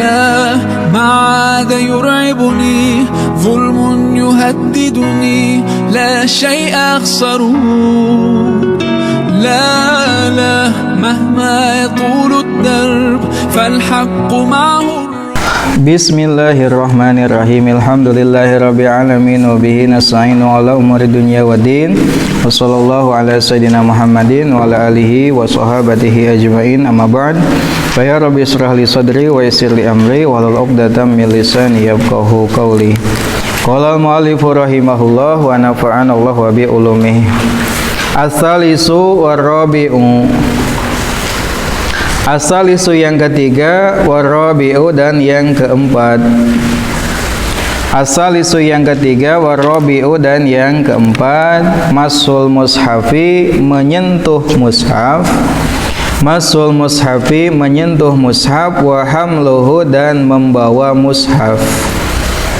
لا ما عاد يرعبني ظلم يهددني لا شيء أخسره لا مهما يطول الدرب فالحق معه. Bismillahirrahmanirrahim. Alhamdulillahirabbil alamin wa bihi nasta'inu ala umuri dunya waddin. Wassallallahu ala sayyidina Muhammadin wa ala alihi wa sahbihi ajmain. Amma ba'd. Fa ya rabbi israh li sadri wa yassir li amri wahlul 'uqdatam min lisani yafqahu qawli. Qala al-mu'allif rahimahullah wa nafa'ana Allah wa bi ulumihi. As-salisu war-rabi'u. As-salisu yang ketiga, war-rabi'u dan yang keempat. As-salisu yang ketiga, war-rabi'u dan yang keempat, masul mushafi menyentuh mushaf. Masul mushafi menyentuh mushaf, wa hamluhu dan membawa mushaf.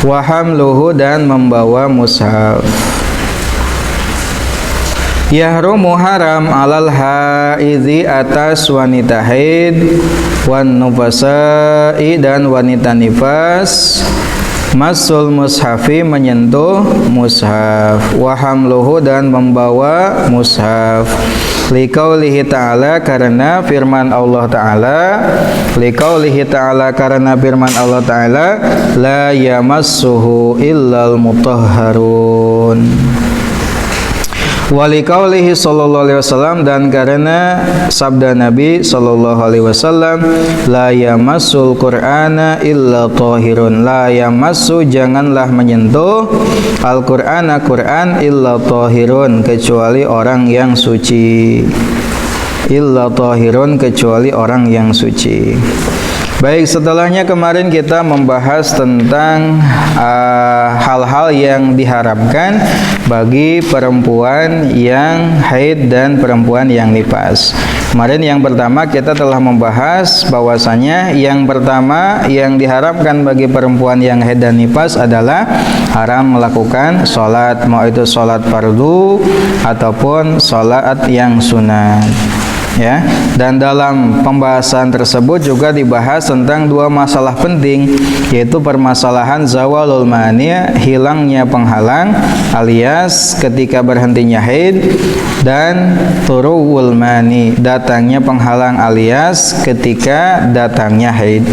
Wa hamluhu dan membawa mushaf. Yahrumu haram alal haidhi atas wanita haid, wan nufasai dan wanita nifas, masul mushafi menyentuh mushaf, wa hamluhu dan membawa mushaf. Liqaulihi ta'ala karena firman Allah ta'ala, liqaulihi ta'ala karena firman Allah ta'ala, la yamassuhu illal mutahharun. Waliqaulihi sallallahu alaihi wasallam dan karena sabda Nabi sallallahu alaihi wasallam, la yamassul qur'ana illa thahirun. La yamassu janganlah menyentuh Al-Qur'ana Qur'an illa thahirun kecuali orang yang suci. Illa thahirun kecuali orang yang suci. Baik, setelahnya kemarin kita membahas tentang hal-hal yang diharapkan bagi perempuan yang haid dan perempuan yang nifas. Kemarin yang pertama kita telah membahas bahwasanya yang pertama yang diharapkan bagi perempuan yang haid dan nifas adalah haram melakukan sholat, mau itu sholat fardu ataupun sholat yang sunat. Ya, dan dalam pembahasan tersebut juga dibahas tentang dua masalah penting, yaitu permasalahan zawalul mani, hilangnya penghalang alias ketika berhentinya haid, dan turuwul mani, datangnya penghalang alias ketika datangnya haid.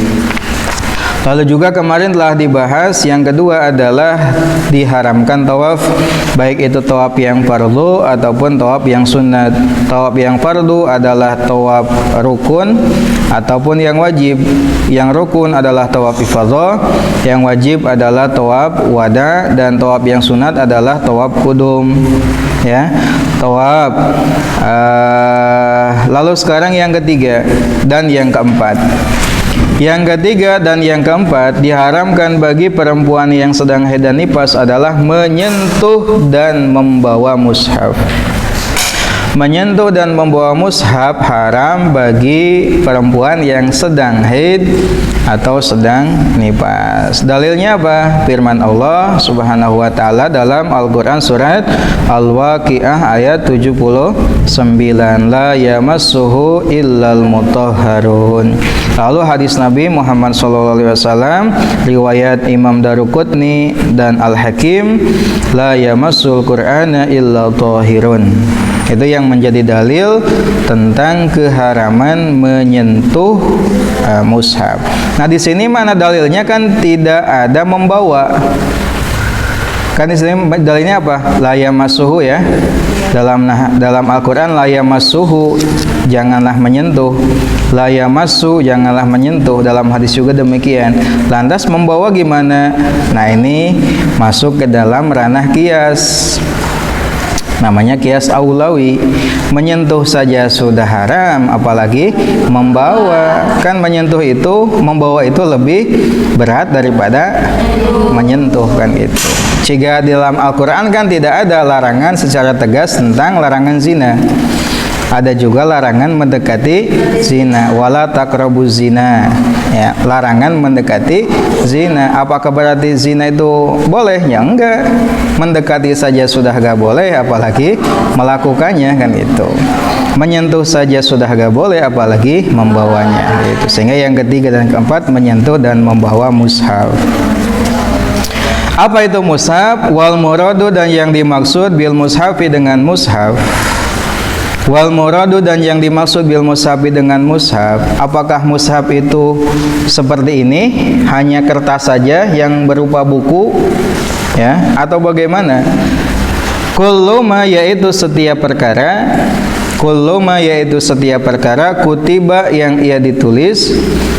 Lalu juga kemarin telah dibahas yang kedua adalah diharamkan tawaf, baik itu tawaf yang fardu ataupun tawaf yang sunat. Tawaf yang fardu adalah tawaf rukun ataupun yang wajib. Yang rukun adalah tawaf ifadah, yang wajib adalah tawaf wada, dan tawaf yang sunat adalah tawaf kudum. Ya, tawaf. Lalu sekarang yang ketiga dan yang keempat. Yang ketiga dan yang keempat, diharamkan bagi perempuan yang sedang haid dan nifas adalah menyentuh dan membawa mushaf. Menyentuh dan membawa mushaf haram bagi perempuan yang sedang haid atau sedang nifas. Dalilnya apa? Firman Allah Subhanahu wa taala dalam Al-Qur'an surat Al-Waqiah ayat 79, la yamassuhu illal mutahharun. Lalu hadis Nabi Muhammad SAW riwayat Imam Daruqutni dan Al-Hakim, la yamassul Qur'ana illa thahirun. Itu yang menjadi dalil tentang keharaman menyentuh mushaf. Nah, di sini mana dalilnya? Kan tidak ada membawa. Kan di sini dalilnya apa? La yamassuhu ya. Dalam Al-Qur'an la yamassuhu, janganlah menyentuh. La yamassu, janganlah menyentuh. Dalam hadis juga demikian. Lantas membawa gimana? Nah, ini masuk ke dalam ranah qiyas. Namanya qiyas aulawi. Menyentuh saja sudah haram, apalagi membawa. Kan menyentuh itu, membawa itu lebih berat daripada menyentuh, kan itu. Jika dalam Al-Quran kan tidak ada larangan secara tegas tentang larangan zina. Ada juga larangan mendekati zina, wala taqrabuz zina. Ya, larangan mendekati zina. Apakah berarti zina itu boleh? Ya enggak. Mendekati saja sudah enggak boleh, apalagi melakukannya, kan itu. Menyentuh saja sudah enggak boleh, apalagi membawanya. Itu. Sehingga yang ketiga dan keempat, menyentuh dan membawa mushaf. Apa itu mushaf? Wal muradu, dan yang dimaksud bil mushafi dengan mushaf. Wal muradu, dan yang dimaksud bil mushafi dengan mushaf. Apakah mushaf itu seperti ini, hanya kertas saja yang berupa buku, ya, atau bagaimana? Kullu ma, yaitu setiap perkara, kullu ma, yaitu setiap perkara, kutiba yang ia ditulis,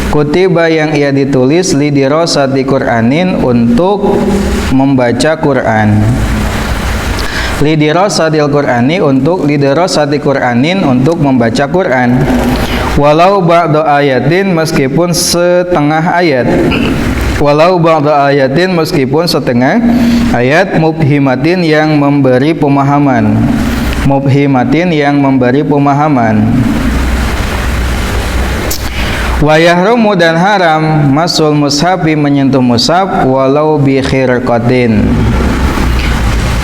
kutiba yang ia ditulis, lidirasati Qur'anin, untuk membaca Quran. Lidirasatil Qur'ani, untuk lidirasati Qur'anin, untuk membaca Quran. Walau ba'da ayatin, meskipun setengah ayat. Walau ba'da ayatin, meskipun setengah ayat. Mubhimatin, yang memberi pemahaman. Mubhimatin, yang memberi pemahaman. Wa yahrumu, dan haram masul mushafi, menyentuh mushaf, walau bi khirqatin.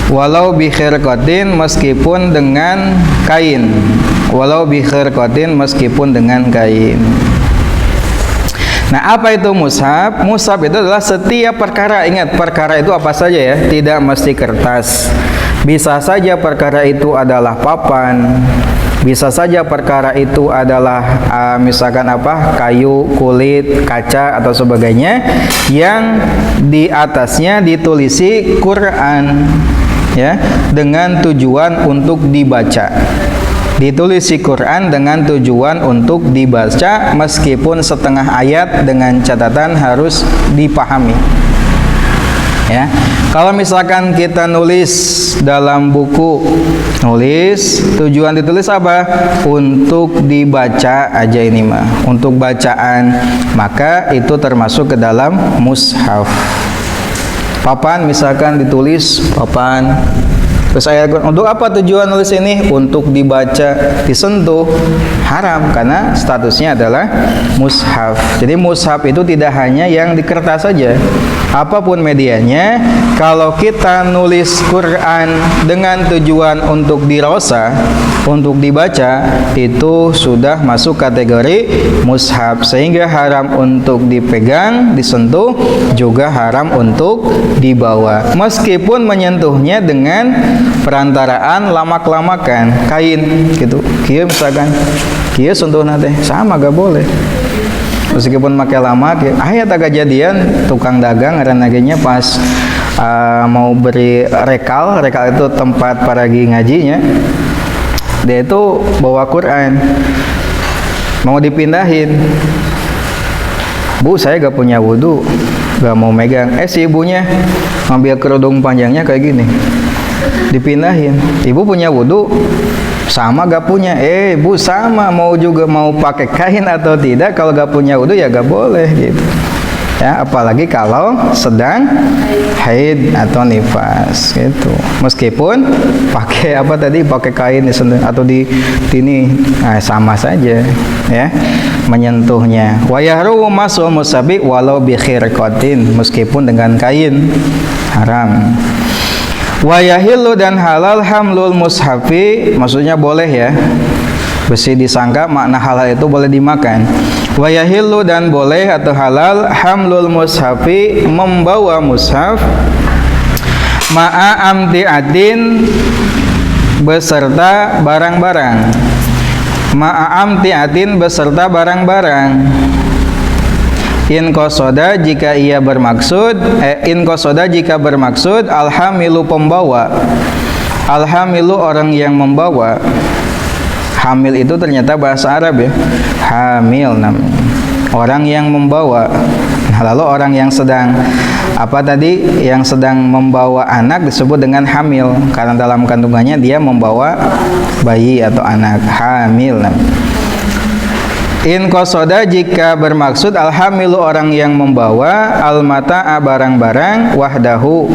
Walau bi khirqatin, meskipun dengan kain. Walau bi khirqatin, meskipun dengan kain. Nah, apa itu mushaf? Mushaf itu adalah setiap perkara. Ingat, perkara itu apa saja ya? Tidak mesti kertas. Bisa saja perkara itu adalah papan. Bisa saja perkara itu adalah misalkan apa? Kayu, kulit, kaca, atau sebagainya, yang di atasnya ditulisi Quran, ya, dengan tujuan untuk dibaca. Ditulisi Quran dengan tujuan untuk dibaca, meskipun setengah ayat, dengan catatan harus dipahami. Ya, kalau misalkan kita nulis dalam buku, nulis, tujuan ditulis apa? Untuk dibaca aja, ini mah untuk bacaan, maka itu termasuk ke dalam mushaf. Papan, misalkan ditulis papan, terus ayat, untuk apa tujuan nulis ini? Untuk dibaca, disentuh, haram, karena statusnya adalah mushaf. Jadi mushaf itu tidak hanya yang di kertas saja, apapun medianya. Kalau kita nulis Quran dengan tujuan untuk dirasa, untuk dibaca, itu sudah masuk kategori mushaf, sehingga haram untuk dipegang, disentuh, juga haram untuk dibawa, meskipun menyentuhnya dengan perantaraan lamak-lamakan kain gitu. Kieu misalkan, kieu sentuh nate sama gak boleh. Meskipun pakai lamak, ya. Ayat agak jadian tukang dagang ngaranagenya pas mau beri rekal itu tempat paragi ngajinya. Dia itu bawa Quran, mau dipindahin. Bu, saya gak punya wudhu, gak mau megang. Si ibunya ngambil kerudung panjangnya kayak gini, dipindahin. Ibu punya wudhu, sama gak punya. Bu, sama, mau juga mau pakai kain atau tidak, kalau gak punya wudhu ya gak boleh gitu. Ya, apalagi kalau sedang haid atau nifas gitu. Meskipun pakai apa tadi, pakai kain atau di sini, sama saja ya menyentuhnya. Wa yahrumu masul musabi walau bi khirqatin, meskipun dengan kain, haram. Wa yahillu, dan halal hamlul mushafi, maksudnya boleh ya, besi disangka makna halal itu boleh dimakan. Wa yahillu, dan boleh atau halal hamlul mushafi, membawa mushaf, ma'a amti'atin, beserta barang-barang. Ma'a amti'atin, beserta barang-barang. In qasoda, jika ia bermaksud, in qasoda, jika bermaksud, alhamilu, pembawa. Alhamilu, orang yang membawa. Hamil itu ternyata bahasa Arab ya, hamil namanya, orang yang membawa. Nah, lalu orang yang sedang apa tadi, yang sedang membawa anak disebut dengan hamil, karena dalam kandungannya dia membawa bayi atau anak, hamil namanya. In qasoda, jika bermaksud, alhamilu, orang yang membawa, almata'a, barang-barang, wahdahu,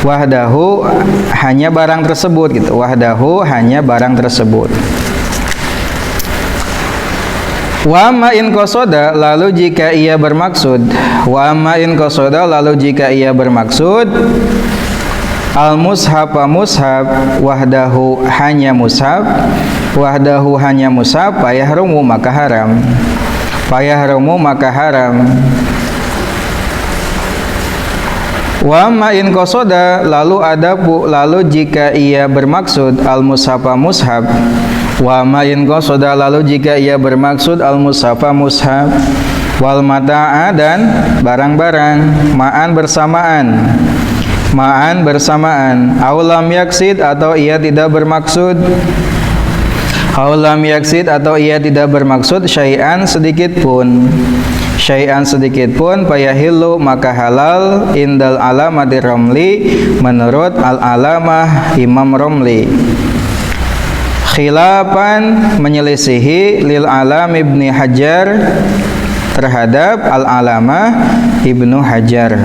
wahdahu hanya barang tersebut gitu. Wahdahu hanya barang tersebut. Wa ma in qasada, lalu jika ia bermaksud, wa ma in qasada, lalu jika ia bermaksud al mushaf mushaf, wahdahu hanya mushaf, wahdahu hanya mushaf, fayahrumu maka haram, fayahrumu maka haram. Wa ma in qasada, lalu jika ia bermaksud al mushafa mushaf, wa ma in qasada, lalu jika ia bermaksud al mushafa mushaf, wal mata'a dan barang-barang, ma'an bersamaan, ma'an bersamaan, aulam yaksid atau ia tidak bermaksud, aulam yaksid atau ia tidak bermaksud, syai'an sedikit pun, syai'an sedikit pun, fayahillu maka halal, indal alamati Romli menurut al-alamah Imam Romli, khilafan menyelisihi lil alam Ibni Hajar terhadap al-alamah Ibnu Hajar.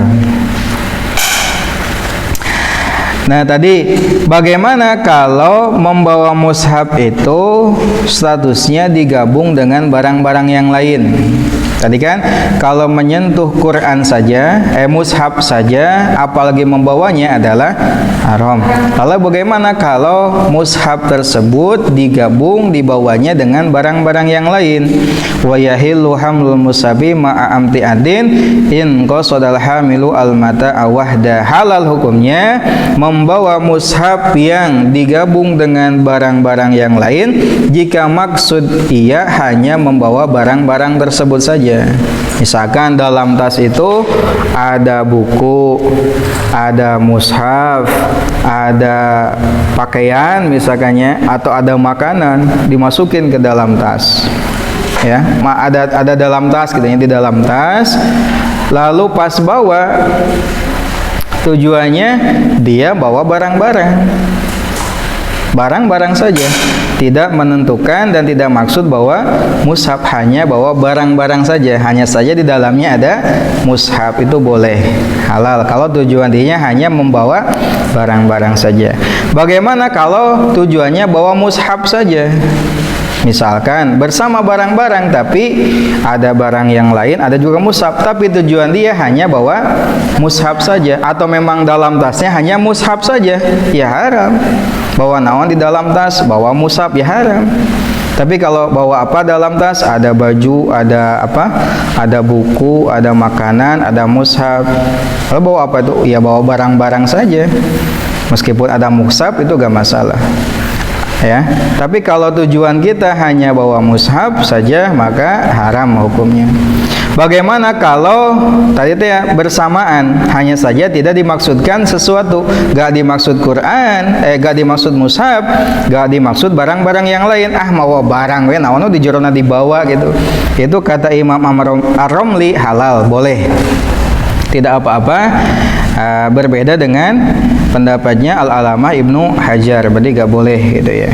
Nah tadi bagaimana kalau membawa mushaf itu statusnya digabung dengan barang-barang yang lain? Tadi kan kalau menyentuh Quran saja, mushaf saja, apalagi membawanya adalah haram. Lalu bagaimana kalau mushaf tersebut digabung dibawanya dengan barang-barang yang lain? Wa yahillu hamlul mushafi ma'a amti'adin in qasadal hamilu al-mata'a wahda. Halal hukumnya membawa mushaf yang digabung dengan barang-barang yang lain jika maksud ia hanya membawa barang-barang tersebut saja. Misalkan dalam tas itu ada buku, ada mushaf, ada pakaian misalkannya, atau ada makanan dimasukin ke dalam tas. Ya, ada dalam tas gitu ya, di dalam tas. Lalu pas bawa, tujuannya dia bawa barang-barang saja, tidak menentukan dan tidak maksud bahwa mushaf, hanya bawa barang-barang saja, hanya saja di dalamnya ada mushaf, itu boleh, halal kalau tujuan dia hanya membawa barang-barang saja. Bagaimana kalau tujuannya bawa mushaf saja? Misalkan bersama barang-barang tapi ada barang yang lain, ada juga mushaf, tapi tujuan dia hanya bawa mushaf saja, atau memang dalam tasnya hanya mushaf saja, ya haram. Bawa naon di dalam tas, bawa mushaf, ya haram. Tapi kalau bawa apa dalam tas, ada baju, ada apa, ada buku, ada makanan, ada mushaf. Kalau bawa apa itu? Ya bawa barang-barang saja. Meskipun ada mushaf itu gak masalah. Ya, tapi kalau tujuan kita hanya bawa mushaf saja, maka haram hukumnya. Bagaimana kalau tadi itu ya bersamaan, hanya saja tidak dimaksudkan sesuatu, gak dimaksud Quran, gak dimaksud mushaf, gak dimaksud barang-barang yang lain, mau barang we naon di jorona dibawa gitu. Itu kata Imam Ar-Romli halal, boleh, tidak apa-apa. Berbeda dengan pendapatnya al-alamah Ibnu Hajar, berarti gak boleh gitu ya.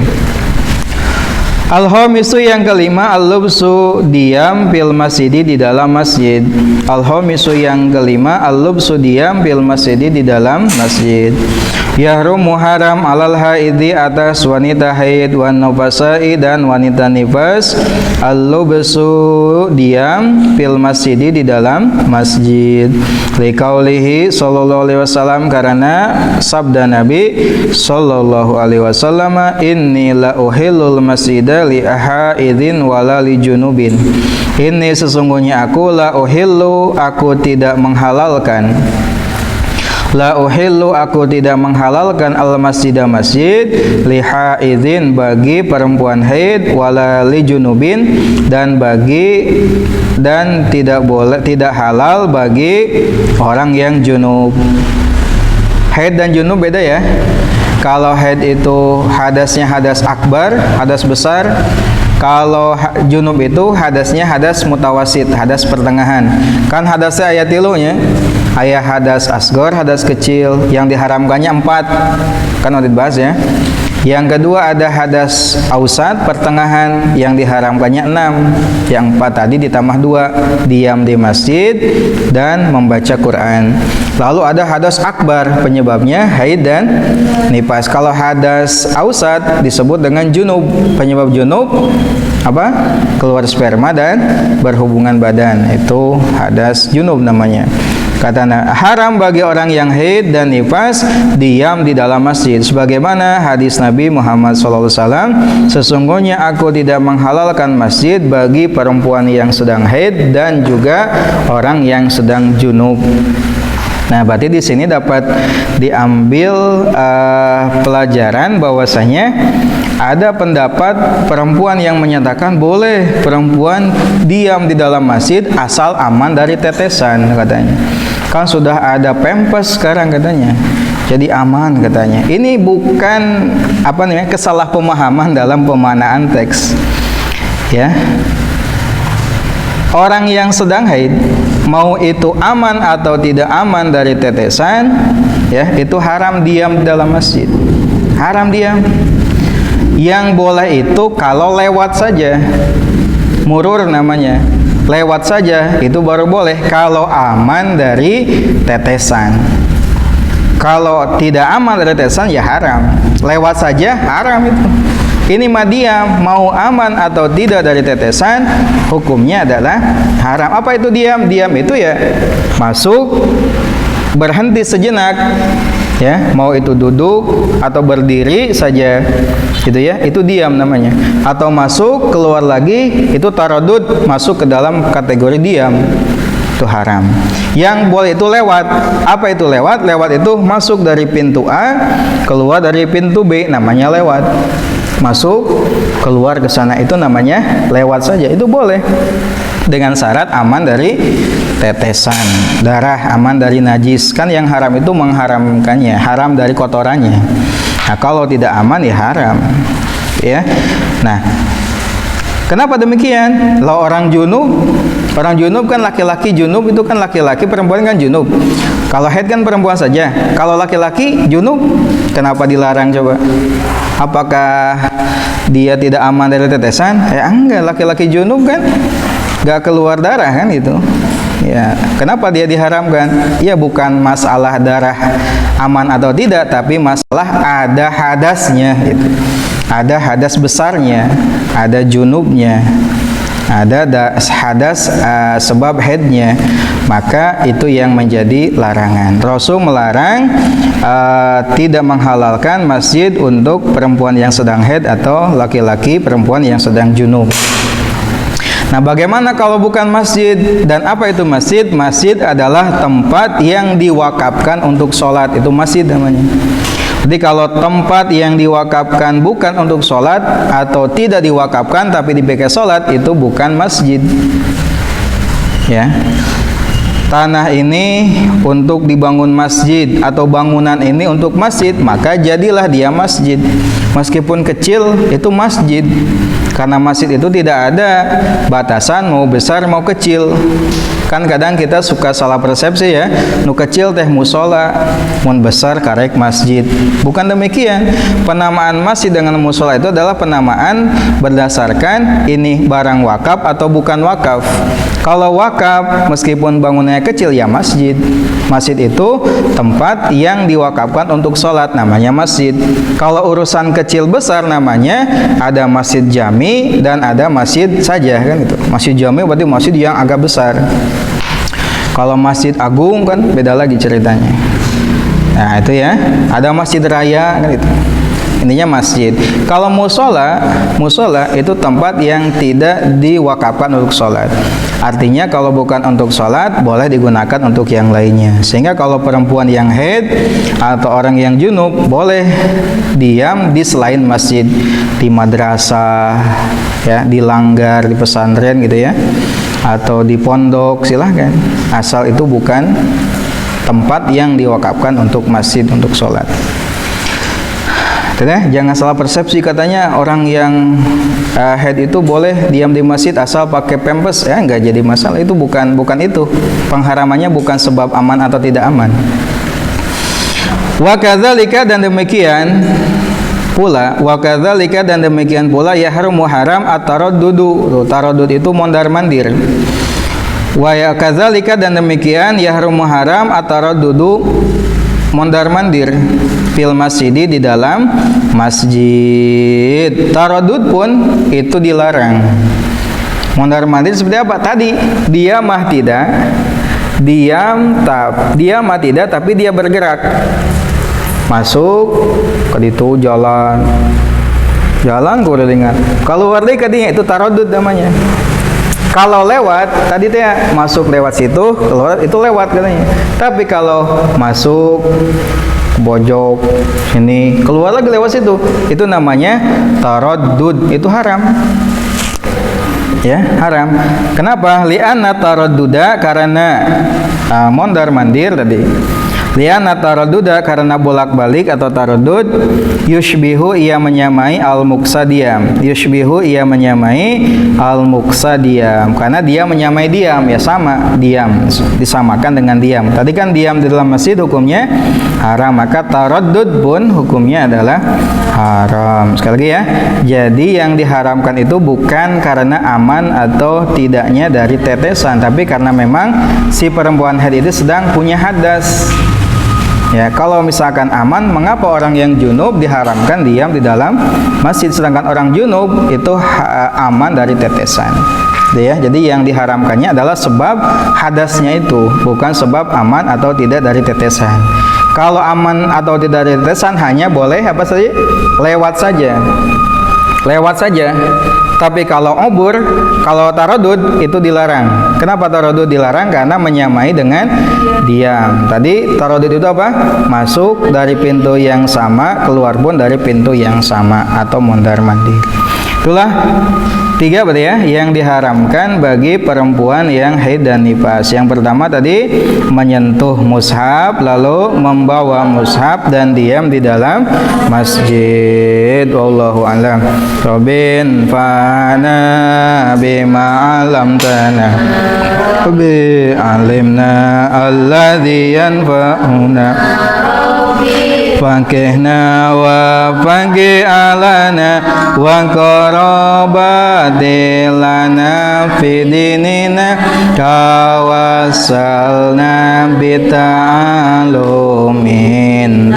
Al-khamisu yang kelima, al-lubsu diam fil masjidi di dalam masjid. Al-khamisu yang kelima, al-lubsu diam fil masjidi di dalam masjid. Yahrumu haram alal haidi atas wanita haid wan nufasai dan wanita nifas, al-lubsu diam fil masjidi di dalam masjid. Liqaulihi sallallahu alaihi wasallam, karena sabda Nabi sallallahu alaihi wasallam, inni la uhillul masjida li ahaidin wala li junubin. Ini sesungguhnya aku la uhillu, aku tidak menghalalkan, la uhillu aku tidak menghalalkan al masjidah masjid, li haidin bagi perempuan haid, wala li junubin dan tidak boleh, tidak halal bagi orang yang junub. Haid dan junub beda ya. Kalau haid itu hadasnya hadas akbar, hadas besar. Kalau junub itu hadasnya hadas mutawasit, hadas pertengahan. Kan hadasnya ayat tilunya, ayat hadas asgor, hadas kecil, yang diharamkannya 4. Kan udah dibahas ya. Yang kedua ada hadas ausat pertengahan yang diharamkannya 6. Yang 4 tadi ditambah 2, diam di masjid dan membaca Quran. Lalu ada hadas akbar, penyebabnya haid dan nifas. Kalau hadas ausat disebut dengan junub. Penyebab junub apa? Keluar sperma dan berhubungan badan. Itu hadas junub namanya. Kata haram bagi orang yang haid dan nifas diam di dalam masjid. Sebagaimana hadis Nabi Muhammad SAW, sesungguhnya aku tidak menghalalkan masjid bagi perempuan yang sedang haid dan juga orang yang sedang junub. Nah, berarti di sini dapat diambil pelajaran bahwasanya ada pendapat perempuan yang menyatakan boleh perempuan diam di dalam masjid asal aman dari tetesan katanya. Kan sudah ada pampers sekarang katanya. Jadi aman katanya. Ini bukan kesalahpemahaman dalam pemaknaan teks. Ya. Orang yang sedang haid mau itu aman atau tidak aman dari tetesan, ya, itu haram diam dalam masjid. Haram diam. Yang boleh itu kalau lewat saja. Murur namanya. Lewat saja itu baru boleh kalau aman dari tetesan. Kalau tidak aman dari tetesan ya haram. Lewat saja haram itu. Ini mah diam, mau aman atau tidak dari tetesan, hukumnya adalah haram. Apa itu diam? Diam itu ya masuk, berhenti sejenak, ya, mau itu duduk atau berdiri saja, gitu ya, itu diam namanya. Atau masuk, keluar lagi, itu taradud, masuk ke dalam kategori diam, itu haram. Yang boleh itu lewat. Apa itu lewat? Lewat itu masuk dari pintu A, keluar dari pintu B, namanya lewat. Masuk, keluar ke sana itu namanya lewat saja, itu boleh dengan syarat aman dari tetesan darah, aman dari najis. Kan yang haram itu mengharamkannya, haram dari kotorannya. Nah, kalau tidak aman ya haram, ya. Nah, kenapa demikian? Kalau orang junub kan laki-laki junub itu kan laki-laki, perempuan kan junub. Kalau haid kan perempuan saja. Kalau laki-laki junub, kenapa dilarang coba? Apakah dia tidak aman dari tetesan? Enggak, laki-laki junub kan enggak keluar darah kan itu. Ya, kenapa dia diharamkan? Ya bukan masalah darah aman atau tidak, tapi masalah ada hadasnya gitu. Ada hadas besarnya, ada junubnya, ada hadas sebab haidnya, maka itu yang menjadi larangan. Rasul melarang tidak menghalalkan masjid untuk perempuan yang sedang haid atau laki-laki perempuan yang sedang junub. Nah, bagaimana kalau bukan masjid? Dan apa itu masjid? Masjid adalah tempat yang diwakafkan untuk sholat, itu masjid namanya. Jadi kalau tempat yang diwakafkan bukan untuk sholat atau tidak diwakafkan tapi dipakai sholat, itu bukan masjid. Ya, tanah ini untuk dibangun masjid atau bangunan ini untuk masjid, maka jadilah dia masjid. Meskipun kecil, itu masjid. Karena masjid itu tidak ada batasan mau besar mau kecil. Kan kadang kita suka salah persepsi ya, nu kecil teh musola, mun besar karek masjid. Bukan demikian. Penamaan masjid dengan musola itu adalah penamaan berdasarkan ini barang wakaf atau bukan wakaf. Kalau wakaf meskipun bangunannya kecil ya masjid. Masjid itu tempat yang diwakafkan untuk sholat, namanya masjid. Kalau urusan kecil besar namanya ada masjid jami dan ada masjid saja kan itu. Masjid jami berarti masjid yang agak besar. Kalau masjid agung kan beda lagi ceritanya. Nah itu ya, ada masjid raya kan itu. Intinya masjid. Kalau musola itu tempat yang tidak diwakafkan untuk sholat. Artinya kalau bukan untuk sholat boleh digunakan untuk yang lainnya. Sehingga kalau perempuan yang haid atau orang yang junub boleh diam di selain masjid, di madrasah, ya, di langgar, di pesantren gitu ya, atau di pondok, silahkan. Asal itu bukan tempat yang diwakafkan untuk masjid untuk sholat. Jangan salah persepsi katanya orang yang haid itu boleh diam di masjid asal pakai pampers, ya nggak jadi masalah. Itu bukan itu. Pengharamannya bukan sebab aman atau tidak aman. Wa kadzalika, dan demikian pula wa kadzalika dan demikian pula yahrumu haram at-taraddudu. Taraddud itu mondar-mandir. Wa ya kadzalika dan demikian yahrumu haram at-taraddudu mondar-mandir fil masjidi di dalam masjid. Taraddud pun itu dilarang. Mondar-mandir seperti apa? Tadi dia mah tidak dia mah tidak tapi dia bergerak. Masuk ke itu jalan kuringan. Keluar dari kadinya itu taraddud namanya. Kalau lewat tadi teh masuk lewat situ, keluar itu lewat katanya. Tapi kalau masuk bojok sini, keluar lagi lewat situ, itu namanya taraddud, itu haram. Ya, haram. Kenapa? Li'anna taradduda karena mondar-mandir tadi. Li'anna taradduda karena bolak-balik atau taraddud yushbihu ia menyamai al-muqsadiyam. Yushbihu ia menyamai al-muqsadiyam karena dia menyamai diam, ya sama diam, disamakan dengan diam. Tadi kan diam di dalam masjid hukumnya haram, maka taraddud pun hukumnya adalah haram. Sekali lagi ya. Jadi yang diharamkan itu bukan karena aman atau tidaknya dari tetesan, tapi karena memang si perempuan haid itu sedang punya hadas. Ya, kalau misalkan aman, mengapa orang yang junub diharamkan diam di dalam masjid, sedangkan orang junub itu aman dari tetesan. Ya, jadi yang diharamkannya adalah sebab hadasnya itu, bukan sebab aman atau tidak dari tetesan. Kalau aman atau tidak dari tetesan hanya boleh apa saja? Lewat saja. Tapi kalau obur, kalau taraddud itu dilarang. Kenapa taraddud dilarang? Karena menyamai dengan diam. Tadi taraddud itu apa? Masuk dari pintu yang sama, keluar pun dari pintu yang sama atau mondar-mandir. Itulah 3 berarti ya yang diharamkan bagi perempuan yang haid dan nifas. Yang pertama tadi menyentuh mushaf, lalu membawa mushaf dan diam di dalam masjid. Wallahu a'lam. Rabbin fa'ana bima 'allamtana bi 'alimna alladzi yanfa'una fakihna wa faqih alana wa qarabatilana fi dinina tawassalna bita'alumin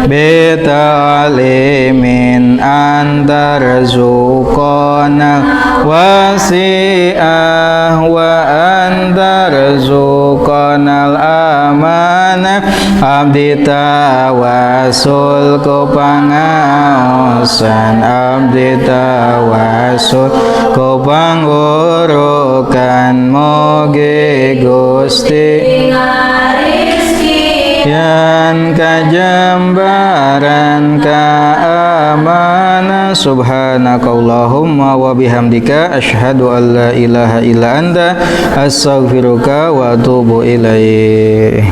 bita'alimin antarzuqana wasi'ah wa antarzuqanal amanah abdi tawasul ku pangaosan abdi tawasul ku pangurukan moge Gusti yan kajambaran kaamana subhanakallahumma wa bihamdika asyhadu an la ilaha illa anta astaghfiruka wa atubu ilaik.